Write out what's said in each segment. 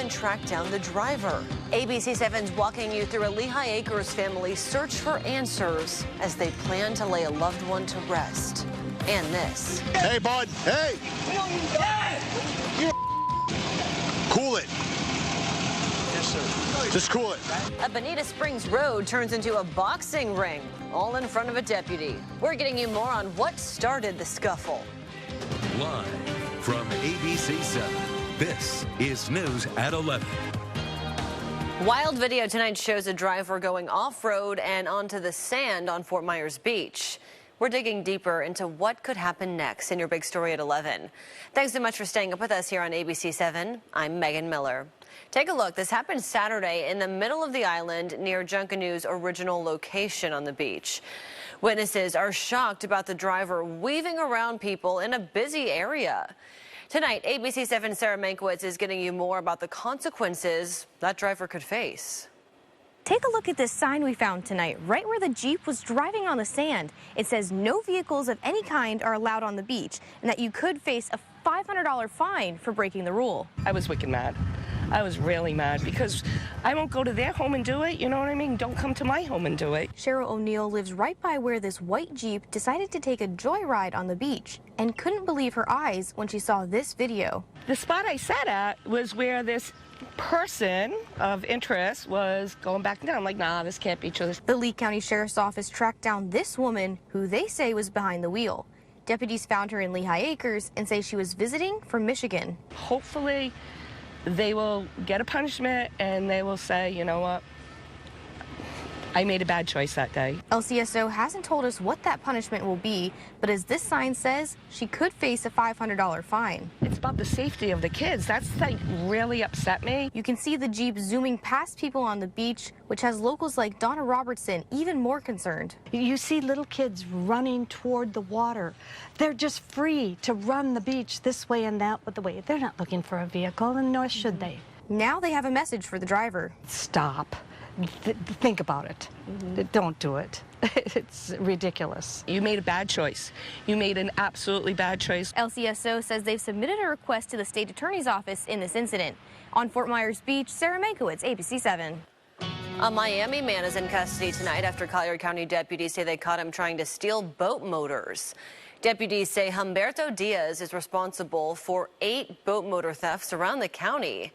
and track down the driver. ABC7's walking you through a Lehigh Acres family's search for answers as they plan to lay a loved one to rest. And this. Hey, bud. Hey. Cool it. Yes, sir. Just cool it. A Bonita Springs road turns into a boxing ring, all in front of a deputy. We're getting you more on what started the scuffle. Live from ABC7, this is News at 11. Wild video tonight shows a driver going off-road and onto the sand on Fort Myers Beach. We're digging deeper into what could happen next in your big story at 11. Thanks so much for staying up with us here on ABC7. I'm Megan Miller. Take a look. This happened Saturday in the middle of the island near Junkanoo's original location on the beach. Witnesses are shocked about the driver weaving around people in a busy area. Tonight, ABC7 Sarah Mankiewicz is getting you more about the consequences that driver could face. Take a look at this sign we found tonight, right where the Jeep was driving on the sand. It says no vehicles of any kind are allowed on the beach and that you could face a $500 fine for breaking the rule. I was wicked mad. I was really mad because I won't go to their home and do it, you know what I mean? Don't come to my home and do it. Cheryl O'Neill lives right by where this white Jeep decided to take a joyride on the beach and couldn't believe her eyes when she saw this video. The spot I sat at was where this person of interest was going back down. I'm like, nah, this can't be true. The Lee County Sheriff's Office tracked down this woman who they say was behind the wheel. Deputies found her in Lehigh Acres and say she was visiting from Michigan. Hopefully they will get a punishment and they will say, you know what, I made a bad choice that day. LCSO hasn't told us what that punishment will be, but as this sign says, she could face a $500 fine. It's about the safety of the kids. That's like really upset me. You can see the Jeep zooming past people on the beach, which has locals like Donna Robertson even more concerned. You see little kids running toward the water. They're just free to run the beach this way and that way. They're not looking for a vehicle, and nor should they. Now they have a message for the driver. Stop. Think about it. Don't do it. It's ridiculous. You made a bad choice. You made an absolutely bad choice. LCSO says they've submitted a request to the state attorney's office in this incident. On Fort Myers Beach, Sarah Mankiewicz, ABC7. A Miami man is in custody tonight after Collier County deputies say they caught him trying to steal boat motors. Deputies say Humberto Diaz is responsible for 8 boat motor thefts around the county.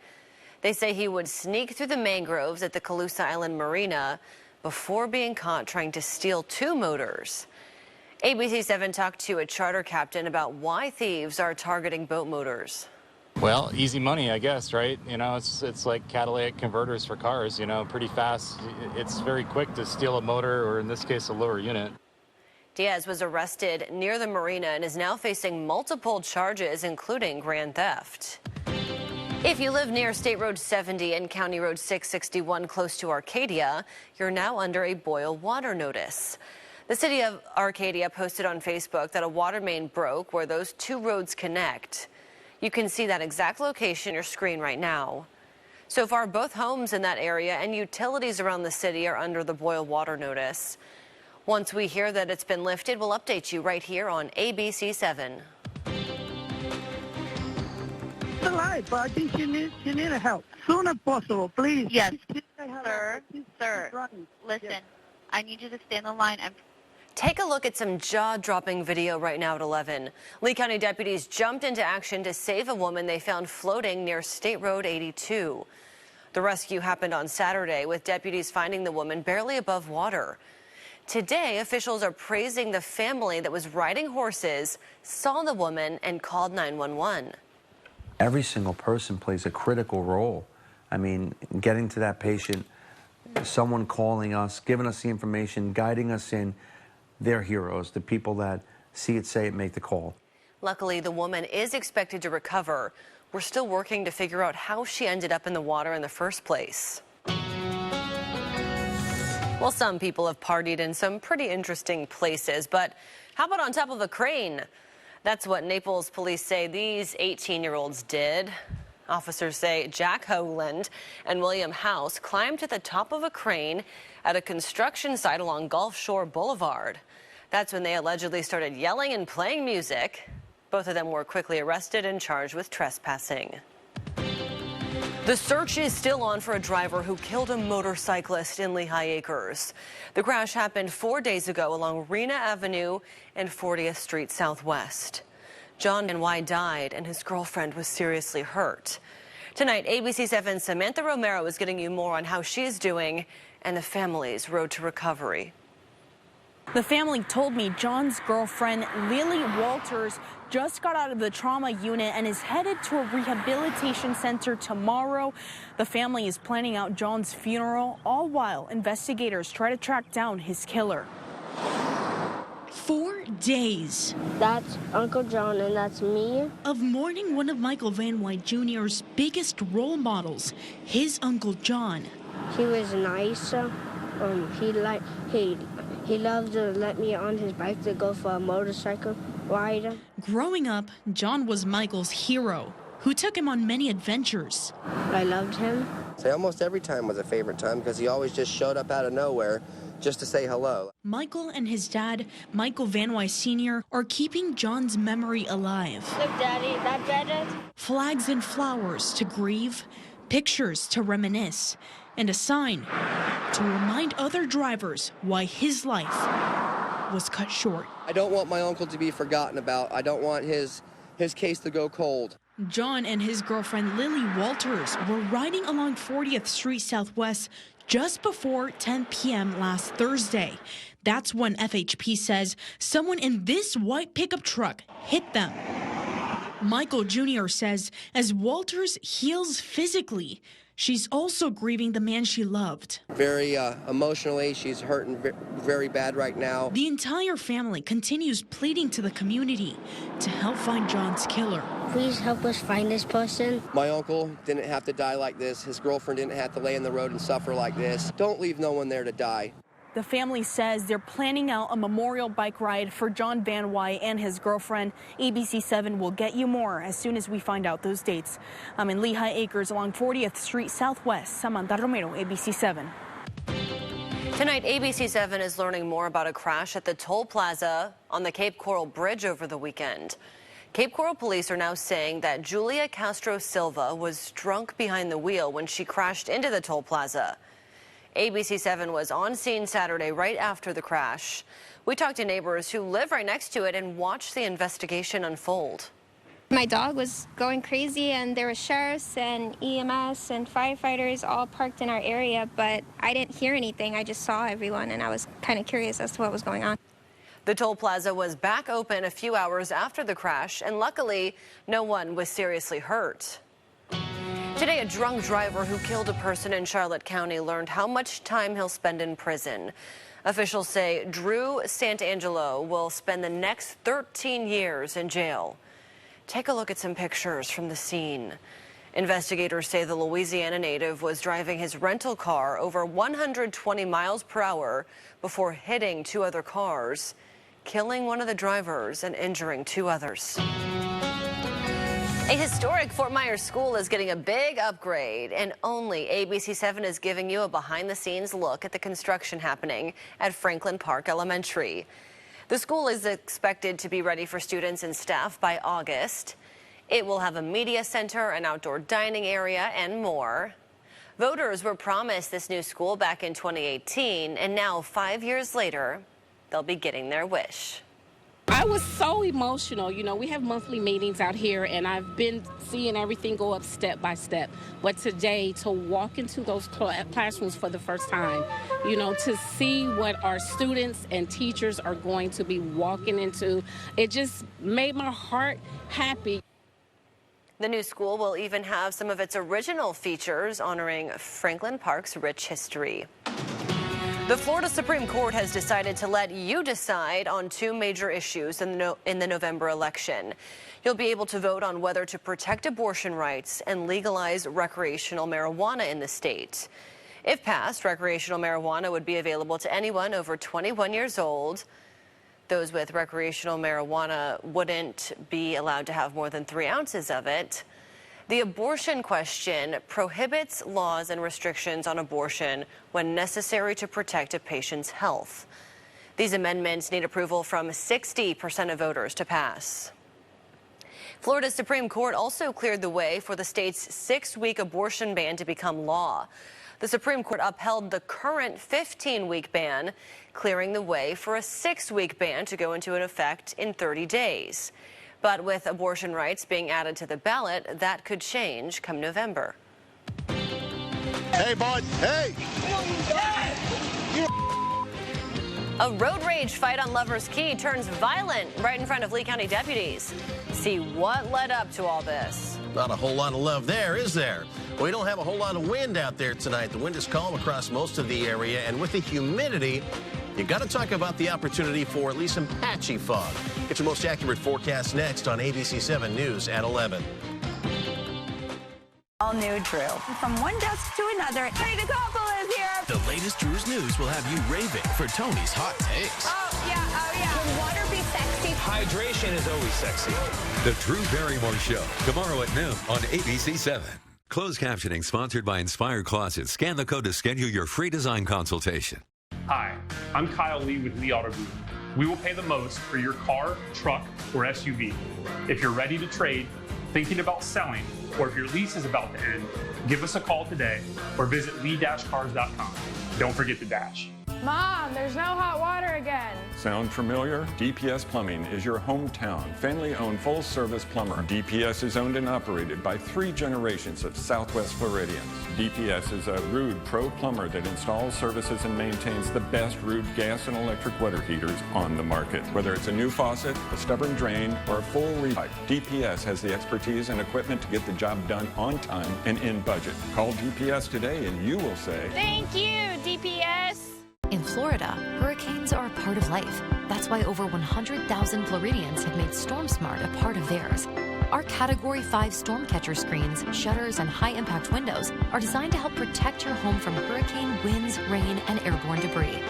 They say he would sneak through the mangroves at the Calusa Island Marina before being caught trying to steal 2 motors. ABC7 talked to a charter captain about why thieves are targeting boat motors. Well, easy money, I guess, right? You know, it's like catalytic converters for cars, you know, pretty fast. It's very quick to steal a motor, or in this case, a lower unit. Diaz was arrested near the marina and is now facing multiple charges, including grand theft. If you live near State Road 70 and County Road 661 close to Arcadia, you're now under a boil water notice. The city of Arcadia posted on Facebook that a water main broke where those 2 roads connect. You can see that exact location on your screen right now. So far, both homes in that area and utilities around the city are under the boil water notice. Once we hear that it's been lifted, we'll update you right here on ABC7. Alive, but I think you need a help. Soon as possible, please. Yes, sir, listen, I need you to stay on the line. Take a look at some jaw-dropping video right now at 11. Lee County deputies jumped into action to save a woman they found floating near State Road 82. The rescue happened on Saturday, with deputies finding the woman barely above water. Today, officials are praising the family that was riding horses, saw the woman, and called 911. Every single person plays a critical role. I mean, getting to that patient, someone calling us, giving us the information, guiding us in, they're heroes. The people that see it, say it, make the call. Luckily, the woman is expected to recover. We're still working to figure out how she ended up in the water in the first place. Well, some people have partied in some pretty interesting places, but how about on top of a crane? That's what Naples police say these 18-year-olds did. Officers say Jack Hoagland and William House climbed to the top of a crane at a construction site along Gulf Shore Boulevard. That's when they allegedly started yelling and playing music. Both of them were quickly arrested and charged with trespassing. The search is still on for a driver who killed a motorcyclist in Lehigh Acres. The crash happened 4 days ago along Rena Avenue and 40th Street Southwest. John Van Wy died and his girlfriend was seriously hurt. Tonight, ABC7's Samantha Romero is getting you more on how she is doing and the family's road to recovery. The family told me John's girlfriend, Lily Walters, just got out of the trauma unit and is headed to a rehabilitation center tomorrow. The family is planning out John's funeral, all while investigators try to track down his killer. 4 days. That's Uncle John and that's me. Of mourning one of Michael Van Wy Jr.'s biggest role models, his Uncle John. He was nice. He loved to let me on his bike to go for a motorcycle ride. Growing up, John was Michael's hero, who took him on many adventures. I loved him. So almost every time was a favorite time because he always just showed up out of nowhere just to say hello. Michael and his dad, Michael Van Wy Sr., are keeping John's memory alive. Look, Daddy, that better? Flags and flowers to grieve, pictures to reminisce, and a sign to remind other drivers why his life was cut short. I don't want my uncle to be forgotten about. I don't want his case to go cold. John and his girlfriend Lily Walters were riding along 40th Street Southwest just before 10 p.m. last Thursday. That's when FHP says someone in this white pickup truck hit them. Michael Jr. says as Walters heals physically, she's also grieving the man she loved. Very emotionally, she's hurting very bad right now. The entire family continues pleading to the community to help find John's killer. Please help us find this person. My uncle didn't have to die like this. His girlfriend didn't have to lay in the road and suffer like this. Don't leave no one there to die. The family says they're planning out a memorial bike ride for John Van Wy and his girlfriend. ABC7 will get you more as soon as we find out those dates. I'm in Lehigh Acres along 40th Street Southwest. Samantha Romero, ABC7. Tonight, ABC7 is learning more about a crash at the toll plaza on the Cape Coral Bridge over the weekend. Cape Coral police are now saying that Julia Castro Silva was drunk behind the wheel when she crashed into the toll plaza. ABC7 was on scene Saturday right after the crash. We talked to neighbors who live right next to it and watched the investigation unfold. My dog was going crazy and there were sheriffs and EMS and firefighters all parked in our area, but I didn't hear anything. I just saw everyone and I was kind of curious as to what was going on. The toll plaza was back open a few hours after the crash, and luckily no one was seriously hurt. Today, a drunk driver who killed a person in Charlotte County learned how much time he'll spend in prison. Officials say Drew Santangelo will spend the next 13 years in jail. Take a look at some pictures from the scene. Investigators say the Louisiana native was driving his rental car over 120 miles per hour before hitting two other cars, killing one of the drivers and injuring two others. A historic Fort Myers school is getting a big upgrade, and only ABC7 is giving you a behind-the-scenes look at the construction happening at Franklin Park Elementary. The school is expected to be ready for students and staff by August. It will have a media center, an outdoor dining area, and more. Voters were promised this new school back in 2018, and now 5 years later, they'll be getting their wish. I was so emotional. You know, we have monthly meetings out here, and I've been seeing everything go up step by step. But today, to walk into those classrooms for the first time, you know, to see what our students and teachers are going to be walking into, it just made my heart happy. The new school will even have some of its original features honoring Franklin Park's rich history. The Florida Supreme Court has decided to let you decide on two major issues in the November election. You'll be able to vote on whether to protect abortion rights and legalize recreational marijuana in the state. If passed, recreational marijuana would be available to anyone over 21 years old. Those with recreational marijuana wouldn't be allowed to have more than 3 ounces of it. The abortion question prohibits laws and restrictions on abortion when necessary to protect a patient's health. These amendments need approval from 60% of voters to pass. Florida's Supreme Court also cleared the way for the state's 6-week abortion ban to become law. The Supreme Court upheld the current 15-week ban, clearing the way for a 6-week ban to go into effect in 30 days. But with abortion rights being added to the ballot, that could change come November. Hey, bud. Hey! A road rage fight on Lover's Key turns violent right in front of Lee County deputies. See what led up to all this. Not a whole lot of love there, is there? We don't have a whole lot of wind out there tonight. The wind is calm across most of the area, and with the humidity, you got to talk about the opportunity for at least some patchy fog. Get your most accurate forecast next on ABC7 News at 11. All new Drew. From one desk to another, Tony the couple is here. The latest Drew's News will have you raving for Tony's hot takes. Oh, yeah. Can water be sexy? Hydration is always sexy. The Drew Barrymore Show, tomorrow at noon on ABC7. Closed captioning sponsored by Inspire Closets. Scan the code to schedule your free design consultation. Hi, I'm Kyle Lee with Lee Auto Group. We will pay the most for your car, truck, or SUV. If you're ready to trade, thinking about selling, or if your lease is about to end, give us a call today or visit lee-cars.com. Don't forget the dash. Mom, there's no hot water again. Sound familiar? DPS Plumbing is your hometown, family-owned full-service plumber. DPS is owned and operated by 3 generations of Southwest Floridians. DPS is a Ruud Pro plumber that installs, services, and maintains the best Ruud gas and electric water heaters on the market. Whether it's a new faucet, a stubborn drain, or a full repipe, DPS has the expertise and equipment to get the job done on time and in budget. Call DPS today and you will say, Thank you, DPS. In Florida, hurricanes are a part of life. That's why over 100,000 Floridians have made StormSmart a part of theirs. Our Category 5 storm catcher screens, shutters, and high-impact windows are designed to help protect your home from hurricane winds, rain, and airborne debris.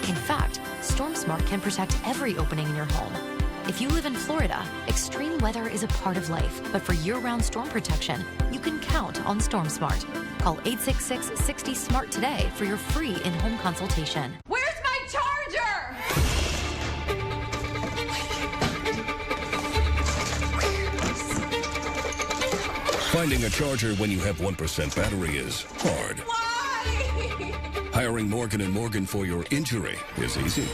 In fact, StormSmart can protect every opening in your home. If you live in Florida, extreme weather is a part of life, but for year-round storm protection, you can count on StormSmart. Call 866-60-SMART today for your free in-home consultation. Where's my charger? Finding a charger when you have 1% battery is hard. Why? Hiring Morgan & Morgan for your injury is easy.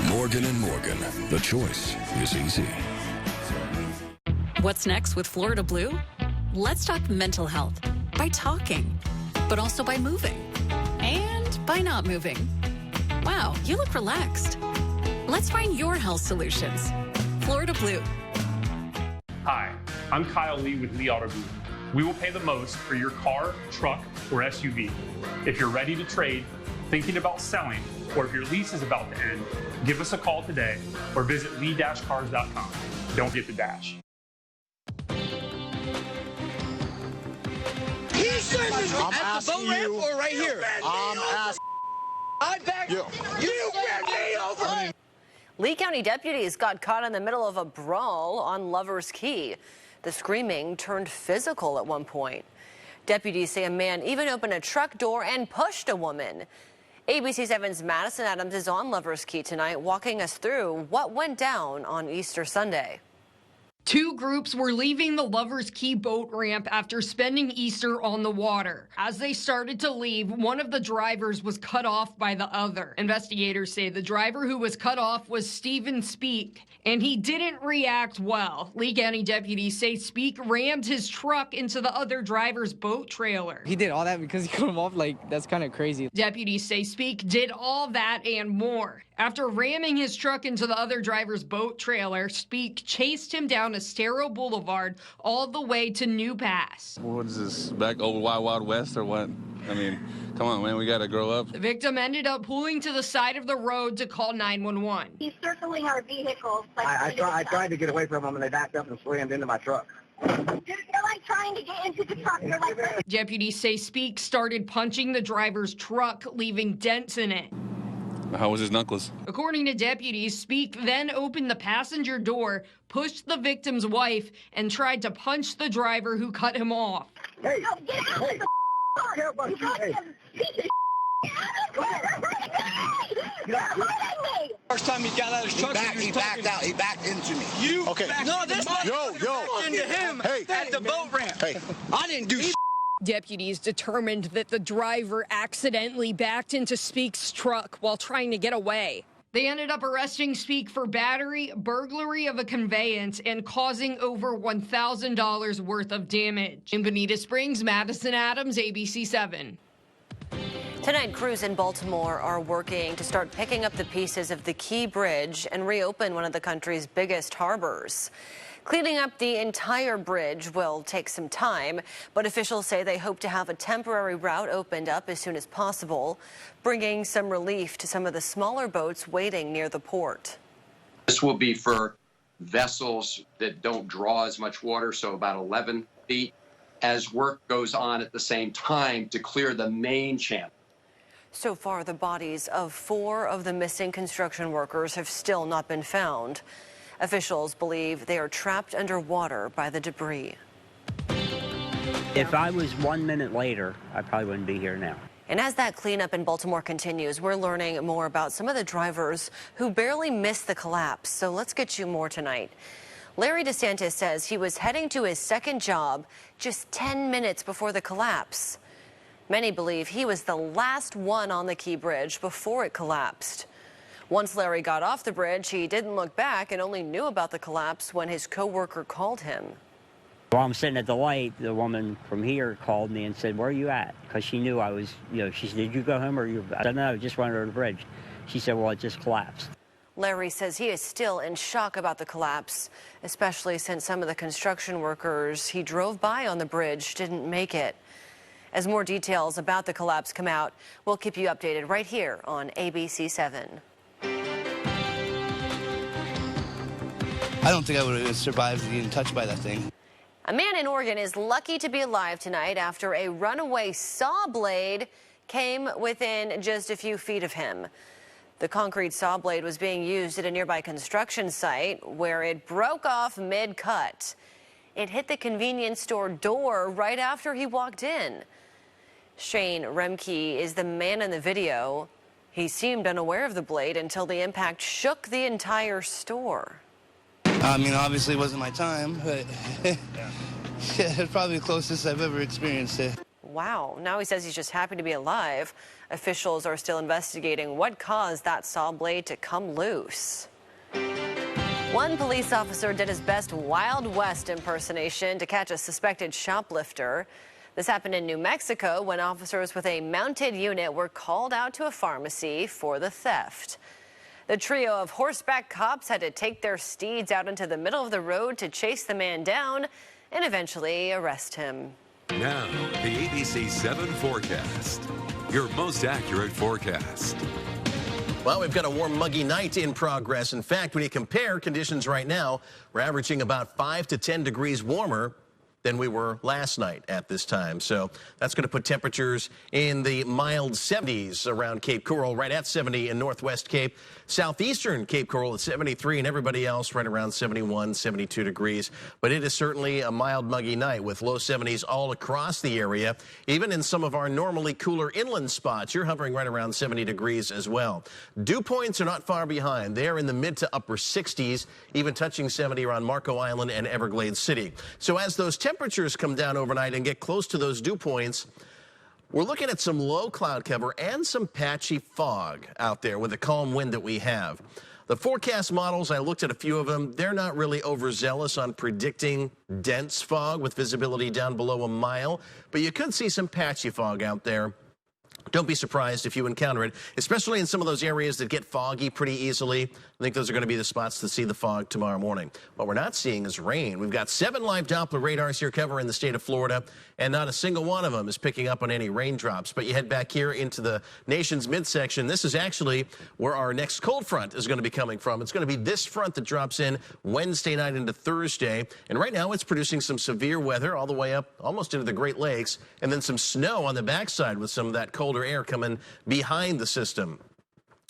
Morgan & Morgan. The choice is easy. What's next with Florida Blue? Let's talk mental health by talking, but also by moving and by not moving. Wow, you look relaxed. Let's find your health solutions. Florida Blue. Hi, I'm Kyle Lee with Lee Auto Group. We will pay the most for your car, truck, or SUV. If you're ready to trade, thinking about selling, or if your lease is about to end, give us a call today or visit lee-cars.com. Don't get the dash. He's sending me at the boat ramp or right here? I'm asking. I back you. You bent me over. Lee County deputies got caught in the middle of a brawl on Lover's Key. The screaming turned physical at one point. Deputies say a man even opened a truck door and pushed a woman. ABC7's Madison Adams is on Lover's Key tonight, walking us through what went down on Easter Sunday. 2 groups were leaving the Lover's Key boat ramp after spending Easter on the water. As they started to leave, one of the drivers was cut off by the other. Investigators say the driver who was cut off was Stephen Speak, and he didn't react well. Lee County deputies say Speak rammed his truck into the other driver's boat trailer. He did all that because he cut him off? Like, that's kind of crazy. Deputies say Speak did all that and more. After ramming his truck into the other driver's boat trailer, Speak chased him down Estero Boulevard all the way to New Pass. What is this, back over Wild Wild West or what? I mean, come on, man, we gotta grow up. The victim ended up pulling to the side of the road to call 911. He's circling our vehicles. I tried to get away from them and they backed up and slammed into my truck. Dude, you're like trying to get into the truck. You're like... Deputies say Speak started punching the driver's truck, leaving dents in it. How was his knuckles? According to deputies, Speak then opened the passenger door, pushed the victim's wife, and tried to punch the driver who cut him off. Hey, get out! hey, You got him. First time he got out of his truck, He backed out. He backed into me. You okay? no, this into him at the boat ramp. Hey, I didn't do. Deputies determined that the driver accidentally backed into Speak's truck while trying to get away. They ended up arresting Speak for battery, burglary of a conveyance, and causing over $1,000 worth of damage. In Bonita Springs, Madison Adams, ABC7. Tonight, crews in Baltimore are working to start picking up the pieces of the Key Bridge and reopen one of the country's biggest harbors. Cleaning up the entire bridge will take some time, but officials say they hope to have a temporary route opened up as soon as possible, bringing some relief to some of the smaller boats waiting near the port. This will be for vessels that don't draw as much water, so about 11 feet, as work goes on at the same time to clear the main channel. So far, the bodies of 4 of the missing construction workers have still not been found. Officials believe they are trapped underwater by the debris. If I was 1 minute later, I probably wouldn't be here now. And as that cleanup in Baltimore continues, we're learning more about some of the drivers who barely missed the collapse. So let's get you more tonight. Larry DeSantis says he was heading to his second job just 10 minutes before the collapse. Many believe he was the last one on the Key Bridge before it collapsed. Once Larry got off the bridge, he didn't look back and only knew about the collapse when his coworker called him. While I'm sitting at the light, the woman from here called me and said, "Where are you at?" Because she knew I was, she said, "Did you go home or you?" I don't know, just went over the bridge. She said, "Well, it just collapsed." Larry says he is still in shock about the collapse, especially since some of the construction workers he drove by on the bridge didn't make it. As more details about the collapse come out, we'll keep you updated right here on ABC7. I don't think I would have survived getting touched by that thing. A man in Oregon is lucky to be alive tonight after a runaway saw blade came within just a few feet of him. The concrete saw blade was being used at a nearby construction site where it broke off mid-cut. It hit the convenience store door right after he walked in. Shane Remke is the man in the video. He seemed unaware of the blade until the impact shook the entire store. I mean, obviously it wasn't my time, but it's probably the closest I've ever experienced it. Wow. Now he says he's just happy to be alive. Officials are still investigating what caused that saw blade to come loose. One police officer did his best Wild West impersonation to catch a suspected shoplifter. This happened in New Mexico when officers with a mounted unit were called out to a pharmacy for the theft. The trio of horseback cops had to take their steeds out into the middle of the road to chase the man down and eventually arrest him. Now, the ABC7 forecast. Your most accurate forecast. Well, we've got a warm, muggy night in progress. In fact, when you compare conditions right now, we're averaging about 5 to 10 degrees warmer than we were last night at this time. So that's going to put temperatures in the mild 70s around Cape Coral, right at 70 in Northwest Cape. Southeastern Cape Coral at 73, and everybody else right around 71, 72 degrees. But it is certainly a mild, muggy night with low 70s all across the area. Even in some of our normally cooler inland spots, you're hovering right around 70 degrees as well. Dew points are not far behind. They're in the mid to upper 60s, even touching 70 around Marco Island and Everglades City. So as those temperatures come down overnight and get close to those dew points, we're looking at some low cloud cover and some patchy fog out there with the calm wind that we have. The forecast models, I looked at a few of them, they're not really overzealous on predicting dense fog with visibility down below a mile, but you could see some patchy fog out there. Don't be surprised if you encounter it, especially in some of those areas that get foggy pretty easily. I think those are going to be the spots to see the fog tomorrow morning. What we're not seeing is rain. We've got 7 live Doppler radars here covering the state of Florida, and not a single one of them is picking up on any raindrops. But you head back here into the nation's midsection. This is actually where our next cold front is going to be coming from. It's going to be this front that drops in Wednesday night into Thursday. And right now it's producing some severe weather all the way up almost into the Great Lakes, and then some snow on the backside with some of that colder air coming behind the system.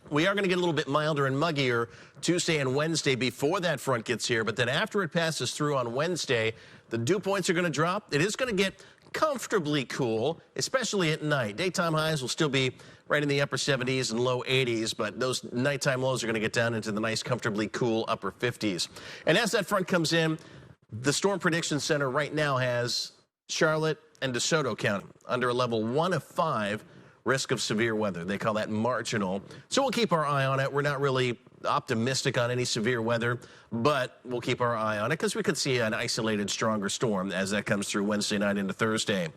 We are going to get a little bit milder and muggier Tuesday and Wednesday before that front gets here, but then after it passes through on Wednesday, the dew points are going to drop. It is going to get comfortably cool, especially at night. Daytime highs will still be right in the upper 70s and low 80s, but those nighttime lows are going to get down into the nice, comfortably cool upper 50s. And as that front comes in, the Storm Prediction Center right now has Charlotte and DeSoto County under a level 1 of 5 risk of severe weather. They call that marginal. So we'll keep our eye on it. We're not really optimistic on any severe weather, but we'll keep our eye on it because we could see an isolated stronger storm as that comes through Wednesday night into Thursday.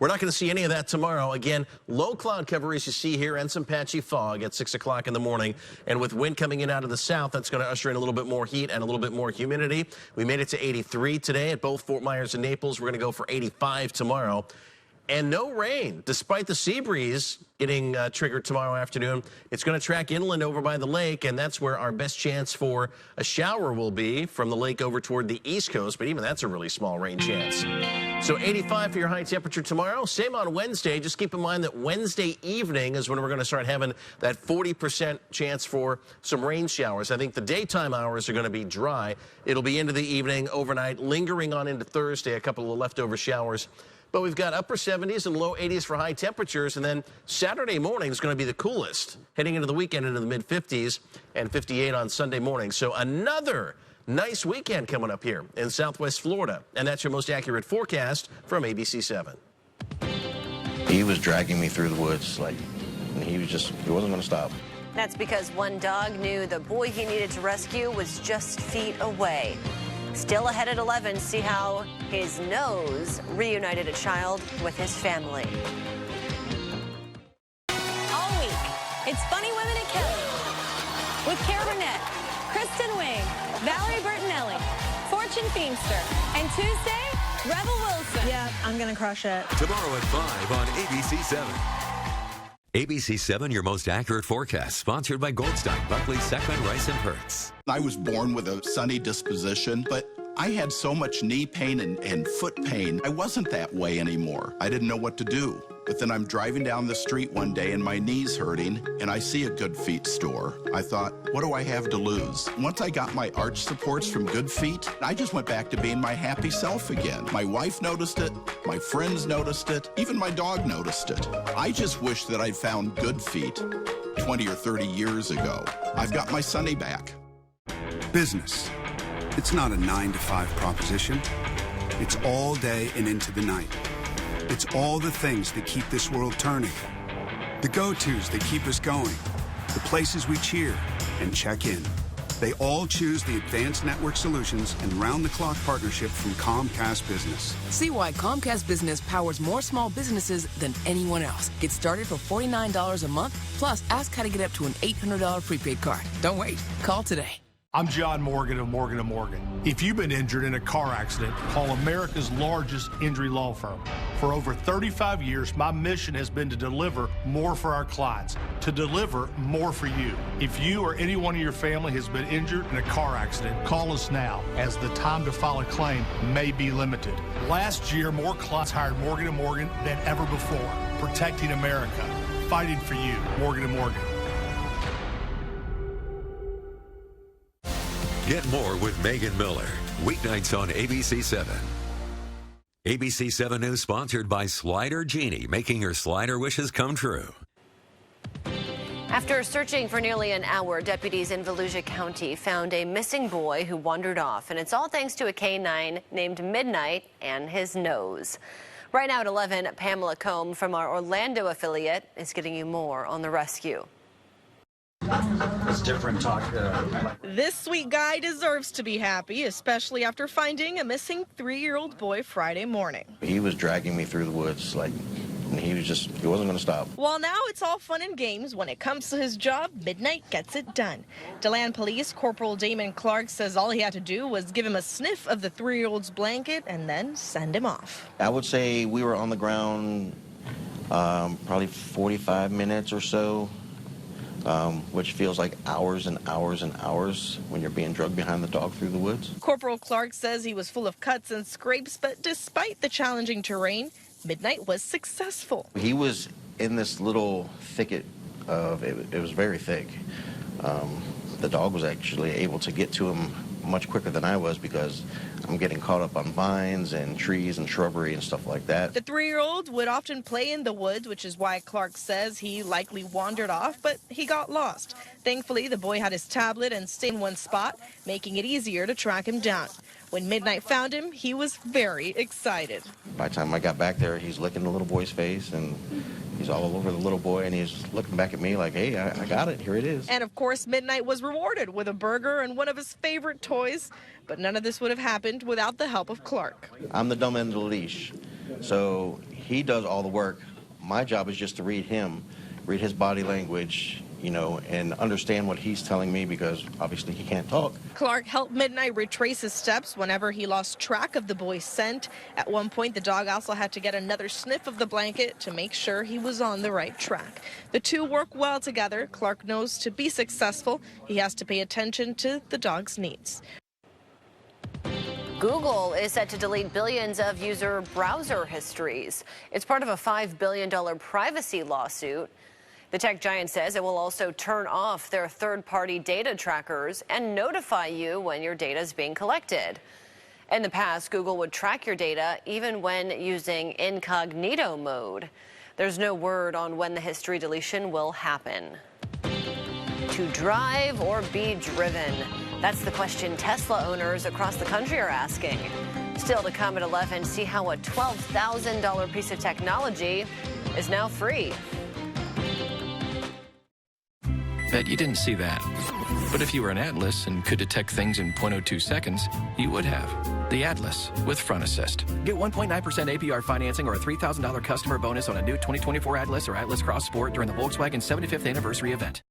We're not going to see any of that tomorrow. Again, low cloud cover as you see here and some patchy fog at 6 o'clock in the morning. And with wind coming in out of the south, that's going to usher in a little bit more heat and a little bit more humidity. We made it to 83 today at both Fort Myers and Naples. We're going to go for 85 tomorrow. And no rain, despite the sea breeze getting triggered tomorrow afternoon. It's going to track inland over by the lake, and that's where our best chance for a shower will be from the lake over toward the east coast, but even that's a really small rain chance. So 85 for your high temperature tomorrow. Same on Wednesday. Just keep in mind that Wednesday evening is when we're going to start having that 40% chance for some rain showers. I think the daytime hours are going to be dry. It'll be into the evening, overnight, lingering on into Thursday, a couple of leftover showers. But we've got upper 70s and low 80s for high temperatures, and then Saturday morning is going to be the coolest, heading into the weekend into the mid-50s and 58 on Sunday morning. So another nice weekend coming up here in Southwest Florida, and that's your most accurate forecast from ABC7. He was dragging me through the woods, and he wasn't going to stop. That's because one dog knew the boy he needed to rescue was just feet away. Still ahead at 11, see how his nose reunited a child with his family. All week, it's Funny Women at Kelly with Cara Burnett, Kristen Wiig, Valerie Bertinelli, Fortune Feimster, and Tuesday, Rebel Wilson. Yeah, I'm going to crush it. Tomorrow at 5 on ABC7. ABC7, your most accurate forecast, sponsored by Goldstein, Buckley, Seckman, Rice, and Pertz. I was born with a sunny disposition, but I had so much knee pain and foot pain. I wasn't that way anymore. I didn't know what to do. But then I'm driving down the street one day and my knee's hurting, and I see a Good Feet store. I thought, what do I have to lose? Once I got my arch supports from Good Feet, I just went back to being my happy self again. My wife noticed it, my friends noticed it, even my dog noticed it. I just wish that I'd found Good Feet 20 or 30 years ago. I've got my Sonny back. Business. It's not a 9-to-5 proposition. It's all day and into the night. It's all the things that keep this world turning. The go-tos that keep us going. The places we cheer and check in. They all choose the Advanced Network Solutions and round-the-clock partnership from Comcast Business. See why Comcast Business powers more small businesses than anyone else. Get started for $49 a month, plus ask how to get up to an $800 prepaid card. Don't wait. Call today. I'm John Morgan of Morgan & Morgan. If you've been injured in a car accident, call America's largest injury law firm. For over 35 years, my mission has been to deliver more for our clients, to deliver more for you. If you or anyone in your family has been injured in a car accident, call us now, as the time to file a claim may be limited. Last year, more clients hired Morgan & Morgan than ever before, protecting America, fighting for you, Morgan & Morgan. Get more with Megan Miller. Weeknights on ABC7. ABC7 News sponsored by Slider Genie, making your slider wishes come true. After searching for nearly an hour, deputies in Volusia County found a missing boy who wandered off. And it's all thanks to a canine named Midnight and his nose. Right now at 11, Pamela Combe from our Orlando affiliate is getting you more on the rescue. It's different talk. This sweet guy deserves to be happy, especially after finding a missing 3-year-old boy Friday morning. He was dragging me through the woods, and he wasn't going to stop. While now it's all fun and games, when it comes to his job, Midnight gets it done. DeLand Police Corporal Damon Clark says all he had to do was give him a sniff of the 3-year-old's blanket and then send him off. I would say we were on the ground probably 45 minutes or so. Which feels like hours and hours and hours when you're being dragged behind the dog through the woods. Corporal Clark says he was full of cuts and scrapes, but despite the challenging terrain, Midnight was successful. He was in this little thicket of, it was very thick. The dog was actually able to get to him much quicker than I was because I'm getting caught up on vines and trees and shrubbery and stuff like that. The 3-year-old would often play in the woods, which is why Clark says he likely wandered off, but he got lost. Thankfully, the boy had his tablet and stayed in one spot, making it easier to track him down. When Midnight found him, he was very excited. By the time I got back there, he's licking the little boy's face, and he's all over the little boy, and he's looking back at me like, hey, I got it. Here it is. And, of course, Midnight was rewarded with a burger and one of his favorite toys. But none of this would have happened without the help of Clark. I'm the dumb end of the leash, so he does all the work. My job is just to read him, read his body language, you know, and understand what he's telling me because obviously he can't talk. Clark helped Midnight retrace his steps whenever he lost track of the boy's scent. At one point, the dog also had to get another sniff of the blanket to make sure he was on the right track. The two work well together. Clark knows to be successful, he has to pay attention to the dog's needs. Google is set to delete billions of user browser histories. It's part of a $5 billion privacy lawsuit. The tech giant says it will also turn off their third-party data trackers and notify you when your data is being collected. In the past, Google would track your data even when using incognito mode. There's no word on when the history deletion will happen. To drive or be driven? That's the question Tesla owners across the country are asking. Still to come at 11, see how a $12,000 piece of technology is now free. Bet you didn't see that. But if you were an Atlas and could detect things in 0.02 seconds, you would have. The Atlas with Front Assist. Get 1.9% APR financing or a $3,000 customer bonus on a new 2024 Atlas or Atlas Cross Sport during the Volkswagen 75th anniversary event.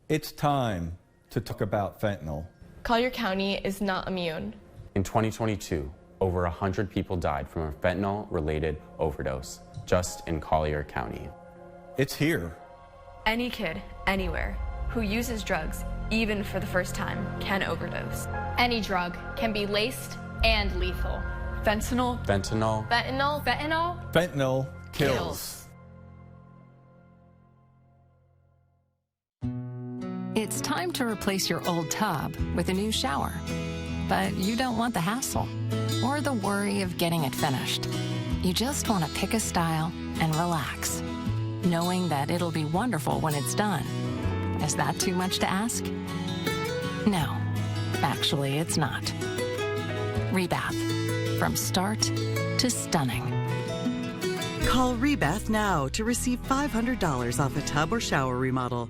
It's time to talk about fentanyl. Collier County is not immune. In 2022, over 100 people died from a fentanyl-related overdose just in Collier County. It's here. Any kid, anywhere, who uses drugs, even for the first time, can overdose. Any drug can be laced and lethal. Fentanyl. Fentanyl. Fentanyl. Fentanyl. Fentanyl kills. It's time to replace your old tub with a new shower. But you don't want the hassle or the worry of getting it finished. You just want to pick a style and relax, knowing that it'll be wonderful when it's done. Is that too much to ask? No, actually it's not. Rebath, from start to stunning. Call Rebath now to receive $500 off a tub or shower remodel.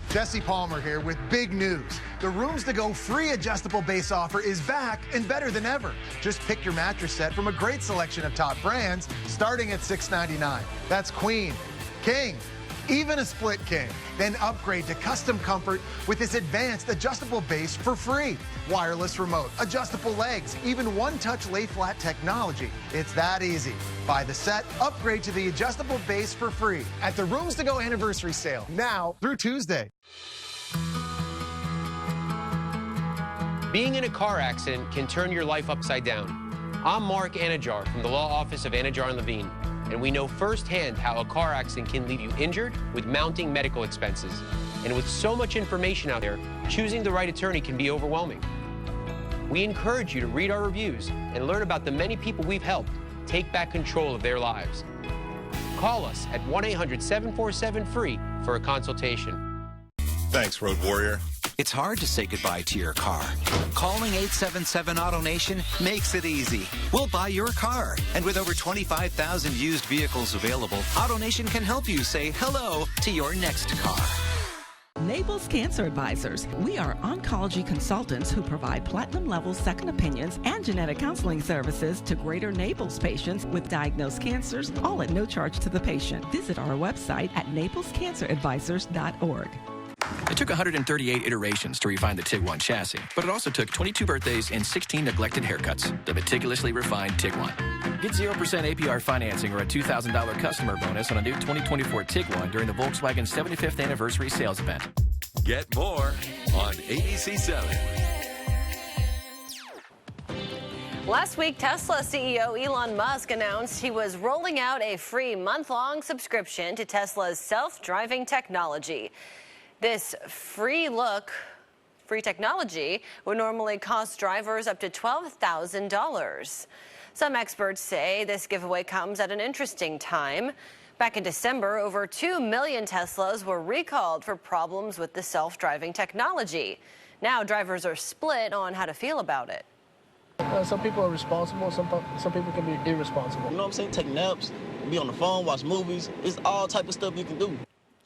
Jesse Palmer here with big news. The Rooms to Go free adjustable base offer is back and better than ever. Just pick your mattress set from a great selection of top brands starting at $6.99. That's queen, king, even a split king. Then upgrade to custom comfort with this advanced adjustable base for free. Wireless remote, adjustable legs, even one-touch lay flat technology. It's that easy. Buy the set, upgrade to the adjustable base for free at the Rooms to Go anniversary sale, now through Tuesday. Being in a car accident can turn your life upside down. I'm Mark Anajar from the Law Office of Anajar and Levine, and we know firsthand how a car accident can leave you injured with mounting medical expenses. And with so much information out there, choosing the right attorney can be overwhelming. We encourage you to read our reviews and learn about the many people we've helped take back control of their lives. Call us at 1-800-747-FREE for a consultation. Thanks, Road Warrior. It's hard to say goodbye to your car. Calling 877 AutoNation makes it easy. We'll buy your car. And with over 25,000 used vehicles available, AutoNation can help you say hello to your next car. Naples Cancer Advisors. We are oncology consultants who provide platinum-level second opinions and genetic counseling services to Greater Naples patients with diagnosed cancers, all at no charge to the patient. Visit our website at naplescanceradvisors.org. It took 138 iterations to refine the TIG-1 chassis, but it also took 22 birthdays and 16 neglected haircuts. The meticulously refined TIG-1. Get 0% APR financing or a $2,000 customer bonus on a new 2024 TIG-1 during the Volkswagen 75th anniversary sales event. Get more on ABC7. Last week, Tesla CEO Elon Musk announced he was rolling out a free month-long subscription to Tesla's self-driving technology. This free look Free technology would normally cost drivers up to $12,000. Some experts say this giveaway comes at an interesting time. Back in December, over 2 million Teslas were recalled for problems with the self-driving technology. Now drivers are split on how to feel about it. Some people are responsible, some people can be irresponsible. You know what I'm saying? Take naps, be on the phone, watch movies. It's all type of stuff you can do.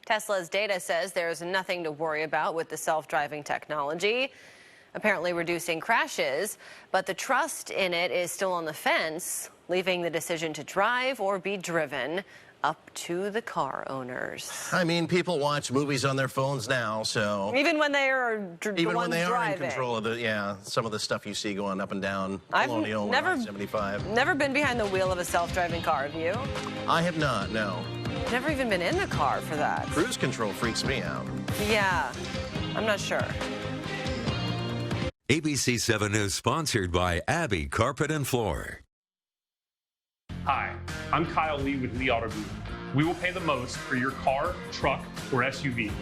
Tesla's data says there's nothing to worry about with the self-driving technology, apparently reducing crashes, but the trust in it is still on the fence, leaving the decision to drive or be driven up to the car owners. I mean, people watch movies on their phones now, so... Even when they are Even when they driving. are in control of some of the stuff you see going up and down I've Colonial never 75. Never been behind the wheel of a self-driving car, have you? I have not, no. Never even been in the car for that. Cruise control freaks me out. Yeah, I'm not sure. ABC7 News sponsored by Abbey Carpet and Floor. Hi, I'm Kyle Lee with Lee Auto Group. We will pay the most for your car, truck, or SUV.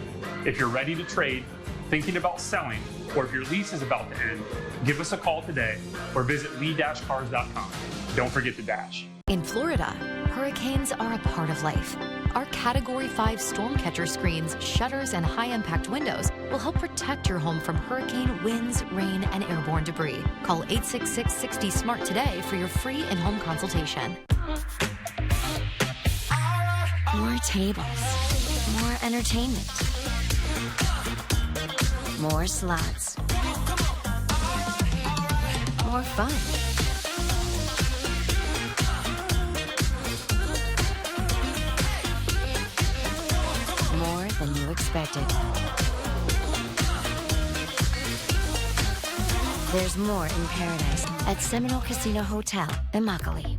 If you're ready to trade, thinking about selling, or if your lease is about to end, give us a call today or visit lee-cars.com. Don't forget to dash. In Florida, hurricanes are a part of life. Our Category 5 storm catcher screens, shutters, and high-impact windows will help protect your home from hurricane winds, rain, and airborne debris. Call 866-60-SMART today for your free in-home consultation. More tables, more entertainment, more slots, more fun. More than you expected. There's more in paradise at Seminole Casino Hotel in Immokalee.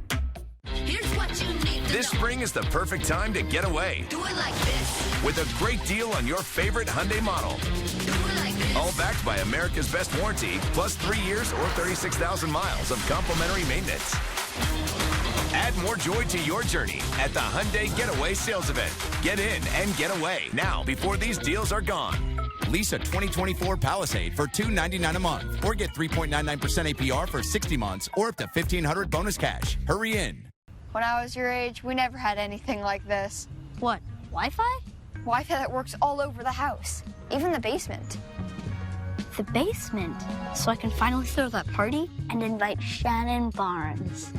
This spring is the perfect time to get away. Do it like this. With a great deal on your favorite Hyundai model. Do it like this. All backed by America's best warranty, plus 3 years or 36,000 miles of complimentary maintenance. Add more joy to your journey at the Hyundai Getaway Sales Event. Get in and get away now before these deals are gone. Lease a 2024 Palisade for $299 a month or get 3.99% APR for 60 months or up to $1,500 bonus cash. Hurry in. When I was your age, we never had anything like this. What, Wi-Fi? Wi-Fi that works all over the house, even the basement. The basement? So I can finally throw that party and invite Shannon Barnes.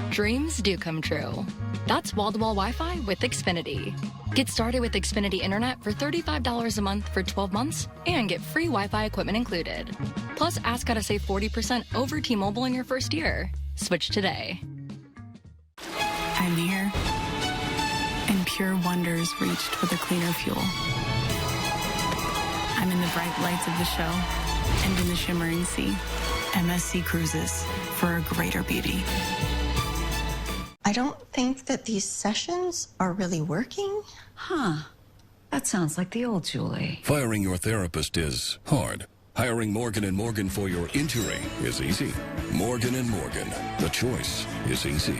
Dreams do come true. That's wall-to-wall Wi-Fi with Xfinity. Get started with Xfinity Internet for $35 a month for 12 months and get free Wi-Fi equipment included. Plus, ask how to save 40% over T-Mobile in your first year. Switch today. I'm here, and pure wonders reached with a cleaner fuel. I'm in the bright lights of the show and in the shimmering sea. MSC Cruises for a greater beauty. I don't think that these sessions are really working. Huh. That sounds like the old Julie. Firing your therapist is hard. Hiring Morgan & Morgan for your injury is easy. Morgan & Morgan. The choice is easy.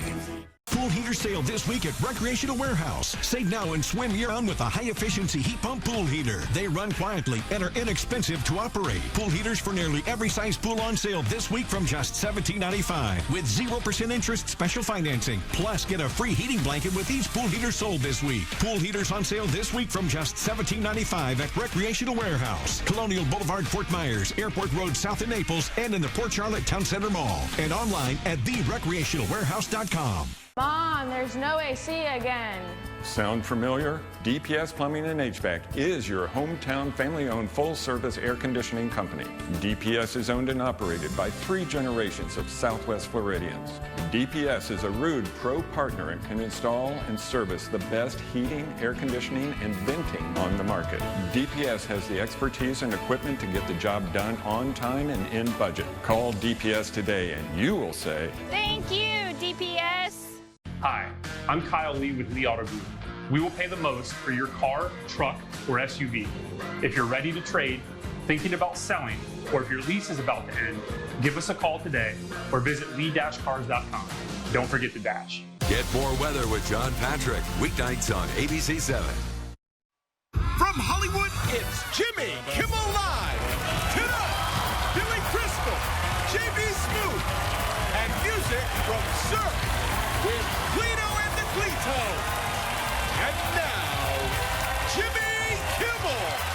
Pool heater sale this week at Recreational Warehouse. Save now and swim year-round with a high-efficiency heat pump pool heater. They run quietly and are inexpensive to operate. Pool heaters for nearly every size pool on sale this week from just $17.95 with 0% interest special financing. Plus, get a free heating blanket with each pool heater sold this week. Pool heaters on sale this week from just $17.95 at Recreational Warehouse. Colonial Boulevard, Fort Myers, Airport Road South in Naples, and in the Port Charlotte Town Center Mall. And online at therecreationalwarehouse.com. Mom, there's no AC again. Sound familiar? DPS Plumbing and HVAC is your hometown family-owned full-service air conditioning company. DPS is owned and operated by 3 generations of Southwest Floridians. DPS is a Ruud Pro partner and can install and service the best heating, air conditioning, and venting on the market. DPS has the expertise and equipment to get the job done on time and in budget. Call DPS today and you will say, "Thank you, DPS." Hi, I'm Kyle Lee with Lee Auto Group. We will pay the most for your car, truck, or SUV. If you're ready to trade, thinking about selling, or if your lease is about to end, give us a call today or visit lee-cars.com. Don't forget to dash. Get more weather with John Patrick, weeknights on ABC7. From Hollywood, it's Jimmy Kimmel Live tonight. music from Sir with Cleto and the Cleto. And now, Jimmy Kimmel.